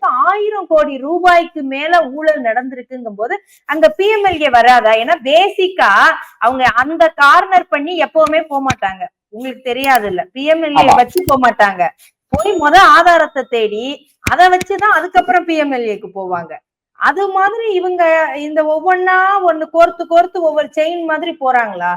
அளவுக்கு 1000 கோடி ரூபாய்க்கு மேல ஊழல் நடந்திருக்குங்கும் போது அங்க பிஎம்எல்ஏ வராதா? ஏன்னா பேசிக்கா அவங்க அந்த கார்னர் பண்ணி எப்பவுமே போக மாட்டாங்க, உங்களுக்கு தெரியாது இல்ல, பிஎம்எல்ஏ வச்சு போக மாட்டாங்க. போய் ஆதாரத்தை தேடி அதை வச்சுதான் அதுக்கப்புறம் பிஎம்எல்ஏக்கு போவாங்க. அது மாதிரி இவங்க இந்த ஒவ்வொன்னா ஒண்ணு கோர்த்து கோர்த்து ஒவ்வொரு செயின் மாதிரி போறாங்களா?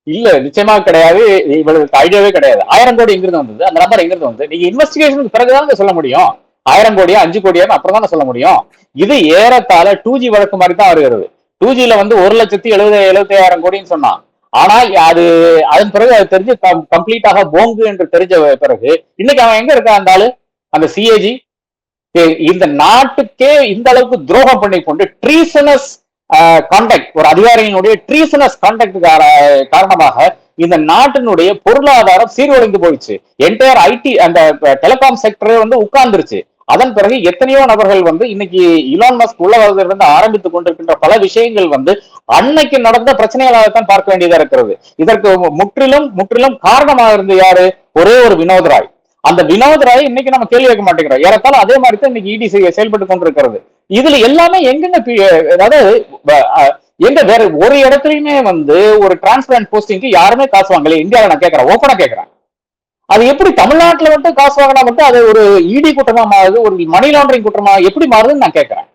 இல்ல, நிச்சயமா கிடையாது. இவளுக்கு ஐடியாவே கிடையாது. 1000 கோடி எங்கிருந்து வந்தது, அந்த நம்பர் எங்கிருந்து வந்து நீங்க இன்வெஸ்டிகேஷனுக்கு பிறகுதான் சொல்ல முடியும். 1000 கோடியா 5 கோடியா அப்புறம் தான் சொல்ல முடியும். இது ஏறத்தாழ 2G வழக்கு மாதிரி தான் வருகிறது. 2Gல 1,70,75,000 கோடின்னு சொன்னான். ஆனால் அது அதன் பிறகு அது தெரிஞ்சு கம்ப்ளீட்டாக போங்கு என்று தெரிஞ்ச பிறகு இன்னைக்கு அவன் எங்க இருக்கா? அந்த ஆளு, அந்த சிஏஜி இந்த நாட்டுக்கே இந்த அளவுக்கு துரோகம் பண்ணி கொண்டு ட்ரீசனஸ் கான்டாக்ட், ஒரு அதிகாரியினுடைய ட்ரீசனஸ் கான்டாக்ட் காரணமாக இந்த நாட்டினுடைய பொருளாதாரம் சீர்குலைந்து போயிடுச்சு. என்டையர் ஐடி அந்த டெலிகாம் செக்டரே உட்கார்ந்துருச்சு. அதன் பிறகு எத்தனையோ நபர்கள் இன்னைக்கு இலான் மஸ்க் உள்ள வருவதிலிருந்து ஆரம்பித்துக் கொண்டிருக்கின்ற பல விஷயங்கள் அன்னைக்கு நடந்த பிரச்சனைகளாகத்தான் பார்க்க வேண்டியதா இருக்கிறது. இதற்கு முற்றிலும் முற்றிலும் காரணமாக இருந்து யாரு? ஒரே ஒரு வினோத் ராய். அந்த வினோத் ராய் இன்னைக்கு நம்ம கேள்வி வைக்க மாட்டேங்கிறோம். ஏறத்தாலும் அதே மாதிரி தான் இன்னைக்கு இடி செயல்பட்டு கொண்டிருக்கிறது. இதுல எல்லாமே எங்கெங்க, அதாவது எங்க வேற ஒரு இடத்துலயுமே ஒரு டிரான்ஸ்பரண்ட் போஸ்டிங்க்கு யாருமே காசு வாங்கல இந்தியாவில. நான் கேட்கறேன், ஓப்பனா கேட்கறேன். அது எப்படி தமிழ்நாட்டுல காசு வாங்கினா மட்டும் அது ஒரு இடி குற்றமா மாறுது, ஒரு மணி லாண்டரிங் குற்றமா எப்படி மாறுதுன்னு நான் கேட்கறேன்.